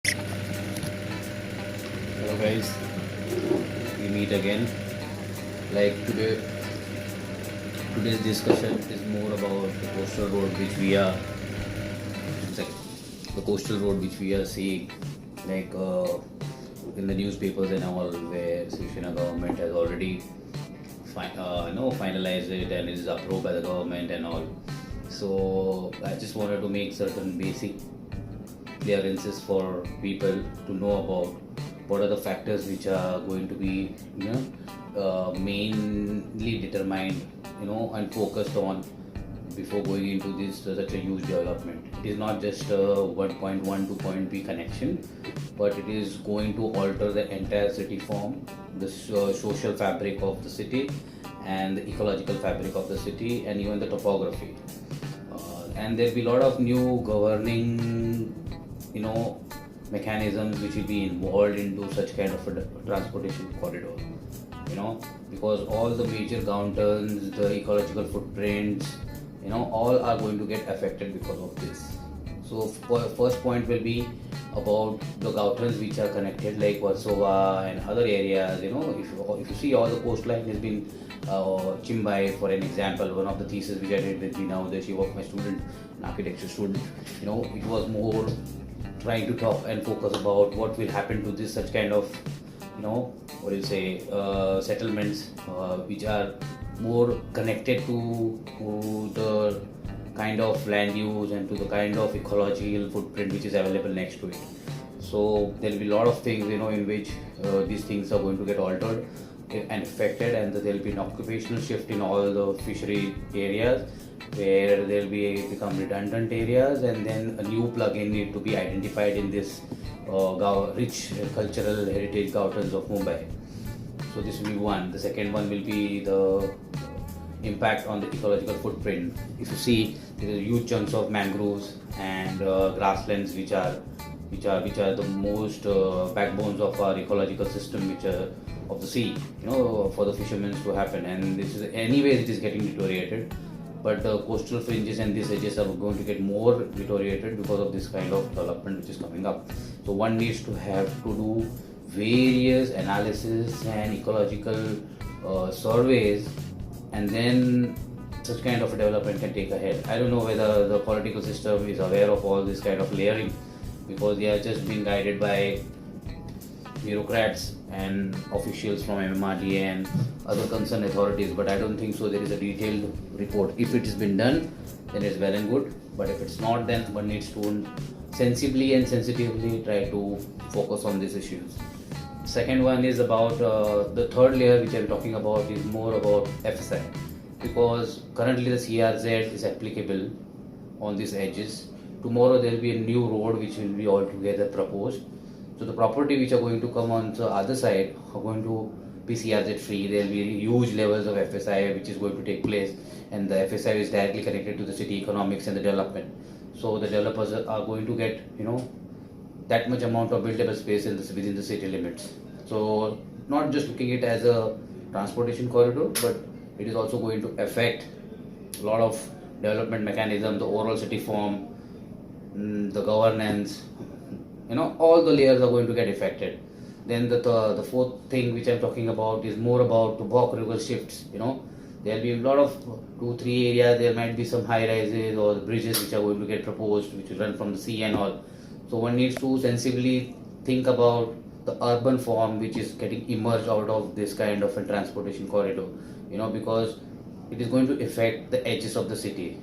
Hello guys, we meet again. Like today's discussion is more about the coastal road which we are, like, the coastal road which we are seeing, like in the newspapers and all, where Shiv government has already finalized it and it is approved by the government and all. So I just wanted to make certain basic clearances for people to know about what are the factors which are going to be mainly determined and focused on before going into this such a huge development. It is not just a point 1 to point B connection, but it is going to alter the entire city form, the social fabric of the city, and the ecological fabric of the city, and even the topography. And there'll be a lot of new governing, mechanisms which will be involved into such kind of a transportation corridor. Because all the major downtowns, the ecological footprints, all are going to get affected because of this. So first point will be about the gautrans which are connected, like Warsaw and other areas. If you see, all the coastline has been Chimbai, for an example. One of the thesis which I did with Vinaudeshi of my student, an architecture student, it was more trying to talk and focus about what will happen to this such kind of settlements which are more connected to the kind of land use and to the kind of ecological footprint which is available next to it. So there will be a lot of things in which these things are going to get altered and affected, and there will be an occupational shift in all the fishery areas where there will become redundant areas, and then a new plug-in need to be identified in this rich cultural heritage gardens of Mumbai. So this will be one. The second one will be the impact on the ecological footprint. If you see, there are huge chunks of mangroves and grasslands which are the most backbones of our ecological system, which are of the sea, for the fishermen to happen. And this is anyways it is getting deteriorated, but the coastal fringes and these edges are going to get more deteriorated because of this kind of development which is coming up. So one needs to have to do various analysis and ecological surveys, and then such kind of a development can take ahead. I don't know whether the political system is aware of all this kind of layering, because they are just being guided by bureaucrats and officials from MMRDA and other concerned authorities, but I don't think so there is a detailed report. If it has been done, then it's well and good, but if it's not, then one needs to sensibly and sensitively try to focus on these issues. Second one is about the third layer which I'm talking about is more about FSI, because currently the CRZ is applicable on these edges. Tomorrow there will be a new road which will be altogether proposed. So the property which are going to come on the other side are going to be CRZ free. There will be huge levels of FSI which is going to take place, and the FSI is directly connected to the city economics and the development. So the developers are going to get that much amount of buildable space within the city limits. So not just looking at it as a transportation corridor, but it is also going to affect a lot of development mechanism, the overall city form, the governance, all the layers are going to get affected. Then the fourth thing which I'm talking about is more about the walk river shifts. There'll be a lot of 2-3 areas. There might be some high rises or bridges which are going to get proposed, which will run from the sea and all. So one needs to sensibly think about the urban form which is getting emerged out of this kind of a transportation corridor. Because it is going to affect the edges of the city.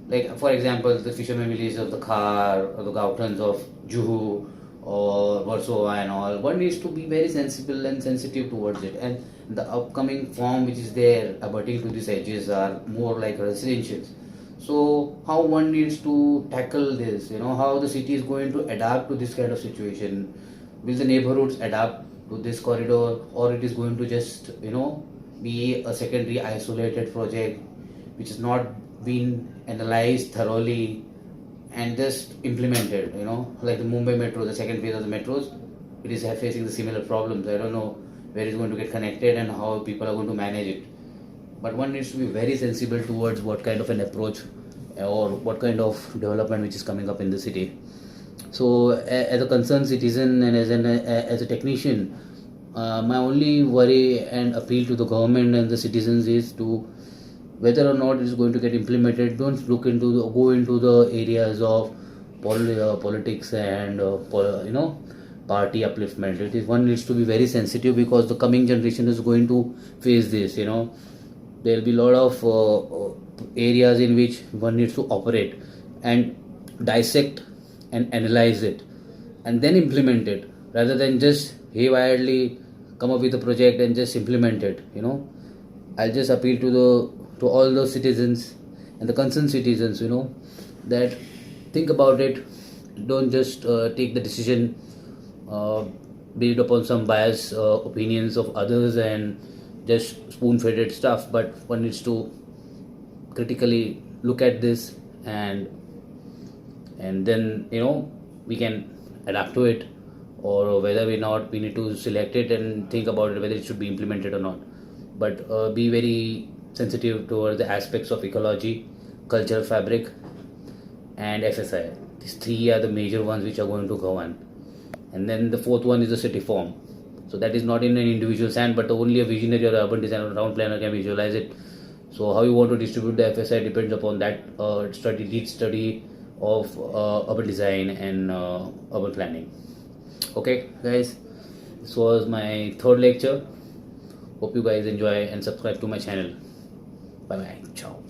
Like for example, the fishermen villages of the Khar or the Gautans of Juhu or Warsaw and all. One needs to be very sensible and sensitive towards it. And the upcoming form which is there abutting to these edges are more like residentials. So how one needs to tackle this? How the city is going to adapt to this kind of situation? Will the neighborhoods adapt to this corridor, or it is going to just be a secondary isolated project which is not been analyzed thoroughly and just implemented? Like the Mumbai metro, the second phase of the metros, it is facing the similar problems. I don't know where it's going to get connected and how people are going to manage it. But one needs to be very sensible towards what kind of an approach or what kind of development which is coming up in the city. So as a concerned citizen and as a technician, my only worry and appeal to the government and the citizens is to whether or not it is going to get implemented. Don't go into the areas of politics and party upliftment. It is one needs to be very sensitive because the coming generation is going to face this. There will be a lot of areas in which one needs to operate and dissect and analyze it and then implement it rather than just haywirely come up with a project and just implement it. I'll just appeal to all the citizens and the concerned citizens, that think about it. Don't just take the decision based upon some biased opinions of others and just spoon-fed stuff, but one needs to critically look at this, and then we can adapt to it, or whether we need to select it and think about it whether it should be implemented or not. But be very sensitive towards the aspects of ecology, cultural fabric, and FSI. These three are the major ones which are going to govern. And then the fourth one is the city form. So that is not in an individual's hand, but only a visionary or urban designer or town planner can visualize it. So how you want to distribute the FSI depends upon that deep study of urban design and urban planning. Okay, guys, this was my third lecture. Hope you guys enjoy and subscribe to my channel. Bye bye. Ciao.